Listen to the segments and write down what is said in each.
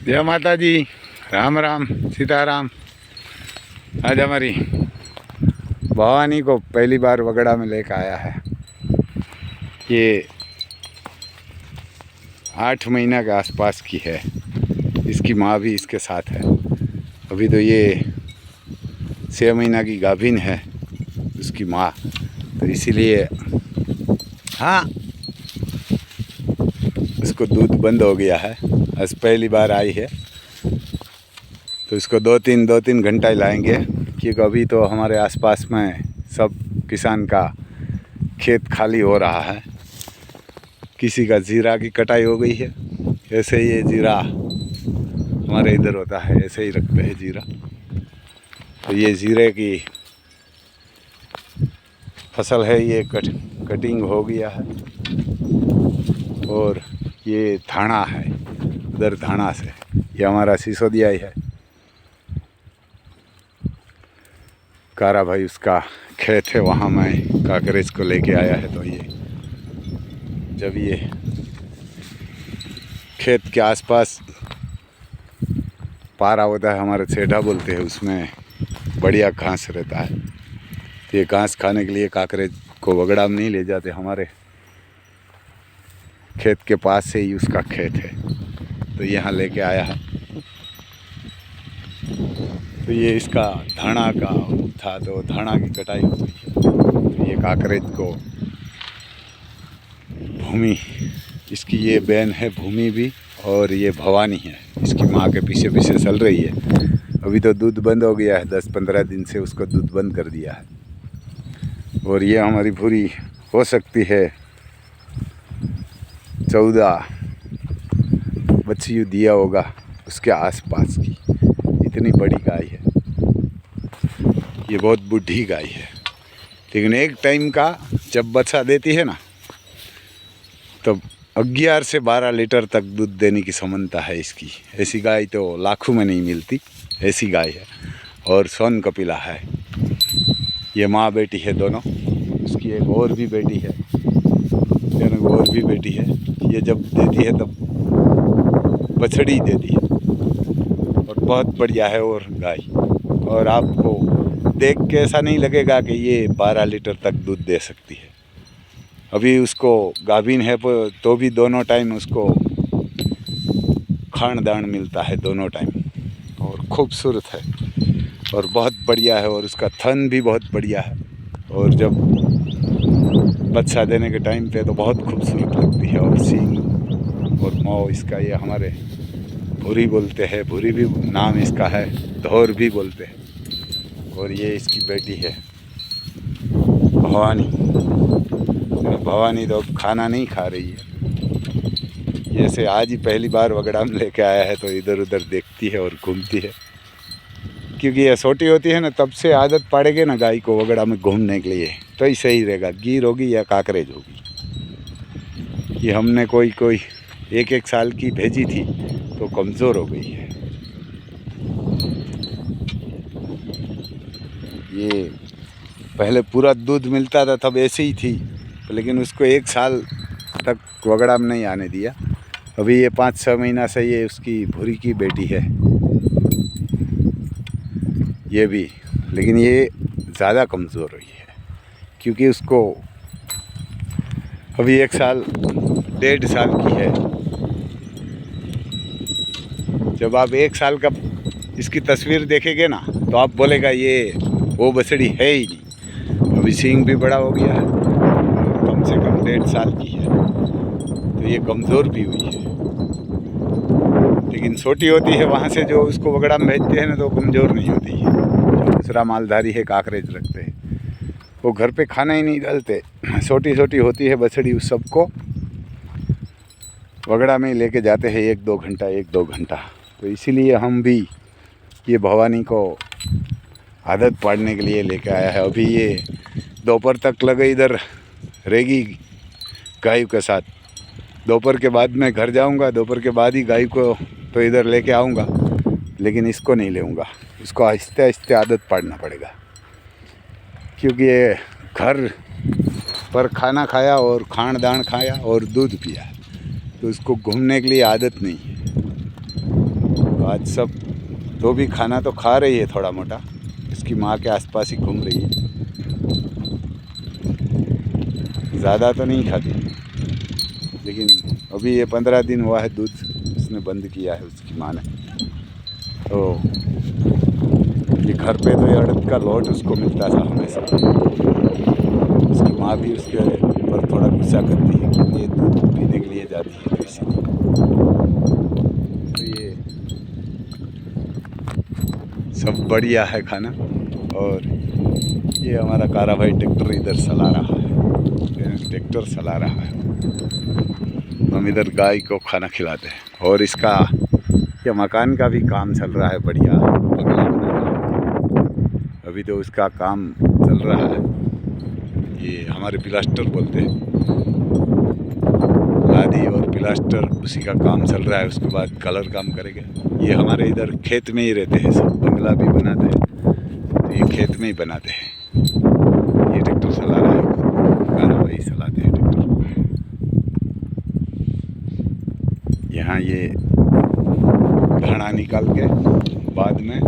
जय माता जी, राम राम, सीताराम। आज हमारी भवानी को पहली बार वगड़ा में लेकर आया है। ये 8 महीना के आसपास की है। इसकी माँ भी इसके साथ है। अभी तो ये 6 महीना की गाभिन है उसकी माँ, तो इसीलिए हाँ इसको दूध बंद हो गया है। आज पहली बार आई है तो इसको दो तीन घंटा ही लाएंगे, क्योंकि अभी तो हमारे आसपास में सब किसान का खेत खाली हो रहा है। किसी का जीरा की कटाई हो गई है। ऐसे ही ये जीरा हमारे इधर होता है, ऐसे ही रखते हैं जीरा। तो ये जीरे की फसल है, ये कटिंग हो गया है। और ये धाना है, उधर धाना से ये हमारा सिसोदिया ही है। कारा भाई उसका खेत है, वहाँ मैं काकरेज को लेके आया है। तो ये जब ये खेत के आसपास पारा होता है, हमारे सेठा बोलते हैं, उसमें बढ़िया घास रहता है। तो ये घास खाने के लिए काकरेज को वगड़ा में नहीं ले जाते, हमारे खेत के पास से ही उसका खेत है, तो यहाँ लेके आया है। तो ये इसका धाना का था, तो धाना की कटाई हो गई है। तो ये काकरेज को भूमि, इसकी ये बहन है भूमि भी, और ये भवानी है, इसकी माँ के पीछे पीछे चल रही है। अभी तो दूध बंद हो गया है, 10-15 दिन से उसको दूध बंद कर दिया है। और ये हमारी पूरी हो सकती है 14 बच्ची दिया होगा उसके आसपास की, इतनी बड़ी गाय है। ये बहुत बूढ़ी गाय है, लेकिन एक टाइम का जब बच्चा देती है ना, तब 11 से 12 लीटर तक दूध देने की क्षमता है इसकी। ऐसी गाय तो लाखों में नहीं मिलती, ऐसी गाय है। और सोन कपिला है। ये माँ बेटी है दोनों। उसकी एक और भी बेटी है, और भी बेटी है। ये जब देती है तब बछड़ी देती है, और बहुत बढ़िया है और गाय। और आपको देख के ऐसा नहीं लगेगा कि ये 12 लीटर तक दूध दे सकती है। अभी उसको गाभिन है तो भी दोनों टाइम उसको खान दान मिलता है, दोनों टाइम। और खूबसूरत है और बहुत बढ़िया है, और उसका थन भी बहुत बढ़िया है। और जब बच्चा देने के टाइम पे तो बहुत खूबसूरत लगती है। और सींग और मौ इसका, ये हमारे भूरी बोलते हैं, भूरी भी नाम इसका है, धौर भी बोलते हैं। और ये इसकी बेटी है भवानी। भवानी तो अब खाना नहीं खा रही है, जैसे आज ही पहली बार वगड़ा में लेके आया है, तो इधर उधर देखती है और घूमती है। क्योंकि ये छोटी होती है ना, तब से आदत पड़ेगी ना गाय को वगड़ा में घूमने के लिए, तो ही सही रहेगा। गिर होगी या काकरेज होगी। ये हमने कोई 1-1 साल की भेजी थी तो कमज़ोर हो गई है। ये पहले पूरा दूध मिलता था तब ऐसे ही थी, लेकिन उसको 1 साल तक वगड़ा में नहीं आने दिया। अभी ये 5-6 महीना से ये उसकी भूरी की बेटी है ये भी, लेकिन ये ज़्यादा कमज़ोर हुई है, क्योंकि उसको अभी 1 साल 1.5 साल की है। जब आप 1 साल का इसकी तस्वीर देखेंगे ना, तो आप बोलेगा ये वो बछड़ी है ही नहीं। अभी सींग भी बड़ा हो गया है, कम से कम 1.5 साल की है, तो ये कमज़ोर भी हुई है। लेकिन छोटी होती है, वहाँ से जो उसको वगड़ा में भेजते हैं ना, तो कमज़ोर नहीं होती है। जो दूसरा मालधारी है काकरेज रखते हैं, वो घर पे खाना ही नहीं डालते। छोटी छोटी होती है बछड़ी, उस सबको वगड़ा में लेके जाते हैं 1-2 घंटा। तो इसीलिए हम भी ये भवानी को आदत पाड़ने के लिए लेके आया है। अभी ये दोपहर तक लगे इधर रहेगी गाय के साथ। दोपहर के बाद मैं घर जाऊंगा, दोपहर के बाद ही गाय को तो इधर लेके आऊंगा, लेकिन इसको नहीं लेऊंगा। इसको आहिस्ते आहिस्ते आदत पाड़ना पड़ेगा, क्योंकि ये घर पर खाना खाया और खान दान खाया और दूध पिया, तो उसको घूमने के लिए आदत नहीं है। तो आज सब तो भी खाना तो खा रही है थोड़ा मोटा, इसकी माँ के आसपास ही घूम रही है, ज़्यादा तो नहीं खाती। लेकिन अभी ये 15 दिन हुआ है दूध उसने बंद किया है उसकी माँ ने। तो ये घर पे तो ये अड़द का लोट उसको मिलता था हमेशा। उसकी माँ भी उसके ऊपर थोड़ा गुस्सा करती है कि ये दूध पीने के लिए जाती है, तो इसीलिए। तो ये सब बढ़िया है खाना। और ये हमारा कारा भाई ट्रैक्टर इधर चला रहा है, ट्रैक्टर चला रहा है। हम इधर गाय को खाना खिलाते हैं। और इसका ये मकान का भी काम चल रहा है, बढ़िया बंगला बना रहा है। अभी तो उसका काम चल रहा है, ये हमारे प्लास्टर बोलते हैं, लादी और प्लास्टर उसी का काम चल रहा है। उसके बाद कलर काम करेंगे। ये हमारे इधर खेत में ही रहते हैं सब, बंगला भी बनाते हैं तो ये खेत में ही बनाते हैं। ये ट्रैक्टर चला रहा है, गाना वही चलाते हैं ट्रैक्टर। यहाँ ये घाना निकाल के बाद में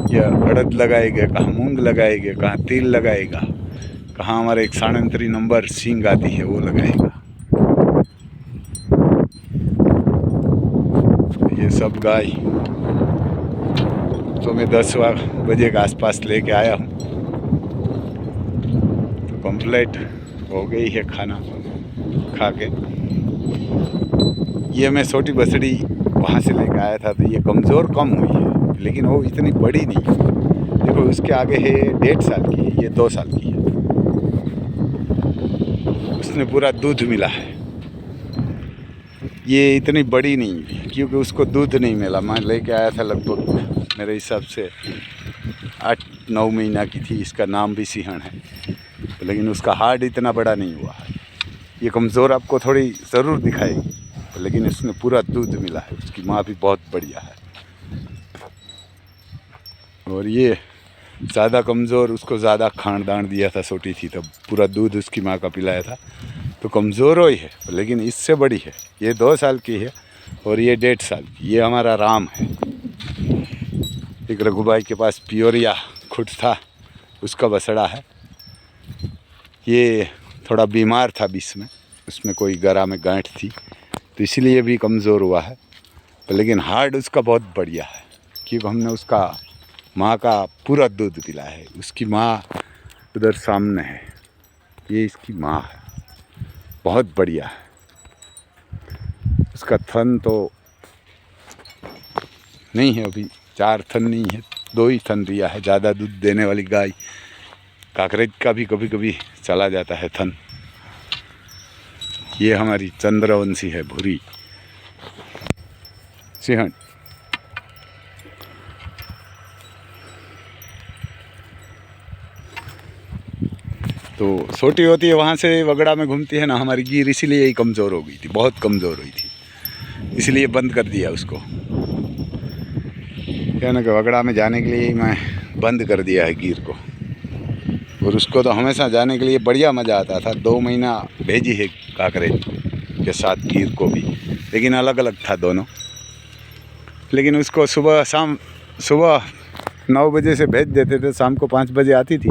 ये अड़द लगाएगा, कहाँ मूंग लगाएगा, कहाँ तिल लगाएगा, कहाँ हमारे 139 नंबर सींग आती है वो लगाएगा। ये सब गाय तो मैं 10 बजे के आसपास लेके आया हूँ। तो कंप्लीट हो गई है खाना खा के। ये मैं छोटी बछड़ी वहाँ से लेके आया था, तो ये कमज़ोर कम हुई है, लेकिन वो इतनी बड़ी नहीं है। देखो उसके आगे है 1.5 साल की है, ये 2 साल की है। उसने पूरा दूध मिला है। ये इतनी बड़ी नहीं है क्योंकि उसको दूध नहीं मिला। मैं लेके आया था लगभग मेरे हिसाब से 8-9 महीना की थी। इसका नाम भी सिंहण है, लेकिन उसका हार्ड इतना बड़ा नहीं हुआ है। ये कमज़ोर आपको थोड़ी ज़रूर दिखाएगी, लेकिन इसमें पूरा दूध मिला है। उसकी माँ भी बहुत बढ़िया है। और ये ज़्यादा कमज़ोर, उसको ज़्यादा खानदान दिया था, छोटी थी तब पूरा दूध उसकी माँ का पिलाया था, तो कमज़ोर ही है, लेकिन इससे बड़ी है। ये 2 साल की है और ये 1.5 साल की। ये हमारा राम है। एक रघुभाई के पास पियोरिया खुद था, उसका बछड़ा है। ये थोड़ा बीमार था बीच में, उसमें कोई गरा में गांठ थी, तो इसलिए भी कमज़ोर हुआ है। लेकिन हार्ड उसका बहुत बढ़िया है क्योंकि हमने उसका माँ का पूरा दूध पिलाया है। उसकी माँ उधर सामने है, ये इसकी माँ है, बहुत बढ़िया है। उसका थन तो नहीं है, अभी 4 थन नहीं है, 2 ही थन दिया है। ज़्यादा दूध देने वाली गाय काकरेज का भी कभी कभी चला जाता है थन। ये हमारी चंद्रवंशी है, भूरी सिंहण। तो छोटी होती है, वहाँ से वगड़ा में घूमती है ना हमारी गिर, इसीलिए यही कमज़ोर हो गई थी, बहुत कमज़ोर हुई थी, इसलिए बंद कर दिया उसको। क्या ना कि वगड़ा में जाने के लिए ही मैं बंद कर दिया है गिर को। और उसको तो हमेशा जाने के लिए बढ़िया मज़ा आता था। 2 महीना भेजी है काकरेज के साथ गिर को भी, लेकिन अलग अलग था दोनों। लेकिन उसको सुबह 9 बजे से भेज देते थे, शाम को 5 बजे आती थी,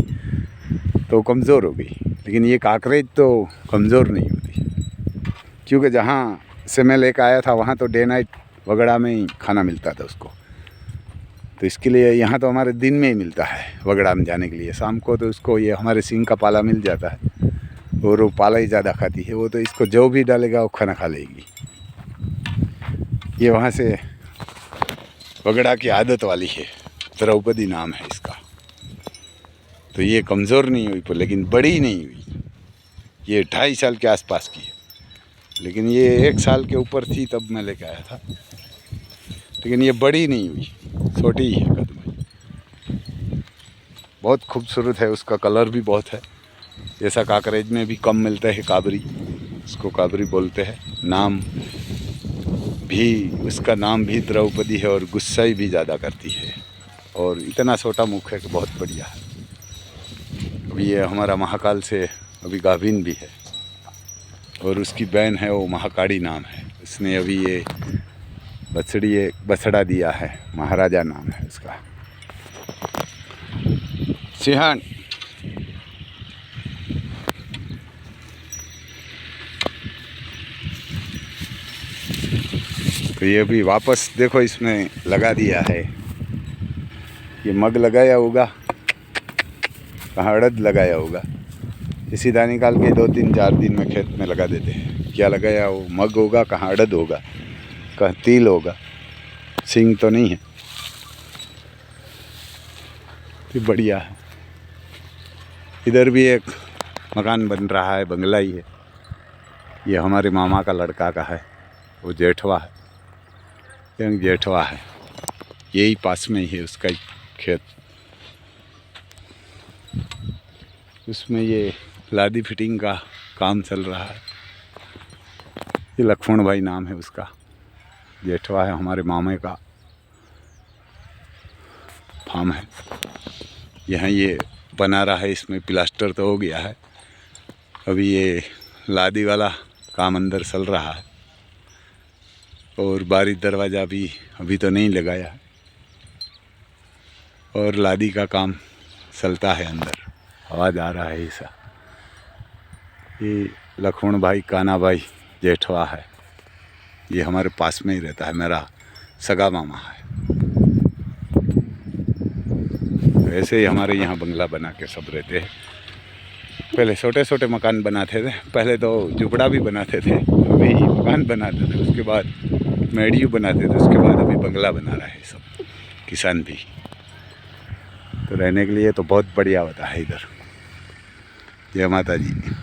तो कमज़ोर हो गई। लेकिन ये काकरेज तो कमज़ोर नहीं होती, क्योंकि जहाँ से मैं लेकर आया था वहाँ तो डे नाइट वगड़ा में ही खाना मिलता था उसको। तो इसके लिए यहाँ तो हमारे दिन में ही मिलता है वगड़ा में जाने के लिए। शाम को तो उसको ये हमारे सिंग का पाला मिल जाता है, और वो पाला ही ज़्यादा खाती है। वो तो इसको जो भी डालेगा वो खाना खा लेगी। ये वहाँ से वगड़ा की आदत वाली है, द्रौपदी नाम है इसका। तो ये कमज़ोर नहीं हुई, पर लेकिन बड़ी नहीं हुई। ये 2.5 साल के आसपास की है, लेकिन ये 1 साल के ऊपर थी तब मैं लेके आया था। लेकिन ये बड़ी नहीं हुई, छोटी ही है कद में। बहुत खूबसूरत है, उसका कलर भी बहुत है। जैसा काकरेज में भी कम मिलता है काबरी, उसको काबरी बोलते हैं। नाम भी, उसका नाम भी द्रौपदी है, और गुस्सा भी ज़्यादा करती है, और इतना छोटा मुख है कि बहुत बढ़िया है। अभी ये हमारा महाकाल से अभी गाभिन भी है, और उसकी बहन है वो महाकाली नाम है। उसने अभी ये बछड़ा दिया है, महाराजा नाम है उसका। सिंहन तो ये भी वापस देखो इसमें लगा दिया है। ये मग लगाया होगा, कहाँ अड़द लगाया होगा। इसी दाने निकाल के 2-3-4 दिन में खेत में लगा देते हैं। क्या लगाया हो, मग होगा, कहाँ अड़द होगा, कहाँ तिल होगा, सिंग तो नहीं है। तो बढ़िया है। इधर भी एक मकान बन रहा है, बंगला ही है। ये हमारे मामा का लड़का का है, वो जेठवा है, यंग जेठवा है। यही पास में ही है उसका खेत। उसमें ये लादी फिटिंग का काम चल रहा है। ये लक्ष्मण भाई नाम है उसका, जेठवा है, हमारे मामे का फार्म है। यहाँ ये बना रहा है, इसमें प्लास्टर तो हो गया है, अभी ये लादी वाला काम अंदर चल रहा है। और बारी दरवाज़ा भी अभी तो नहीं लगाया है, और लादी का काम चलता है अंदर। आवाज़ आ रहा है ऐसा। ये लक्ष्मण भाई काना भाई जेठवा है, ये हमारे पास में ही रहता है, मेरा सगा मामा है। ऐसे ही हमारे यहाँ बंगला बना के सब रहते हैं। पहले छोटे छोटे मकान बनाते थे, पहले तो झुपड़ा भी बनाते थे, अभी मकान बनाते थे, उसके बाद मेड़ियों बनाते थे, उसके बाद अभी बंगला बना रहे हैं सब किसान भी। तो रहने के लिए तो बहुत बढ़िया होता है इधर। जय माता जी।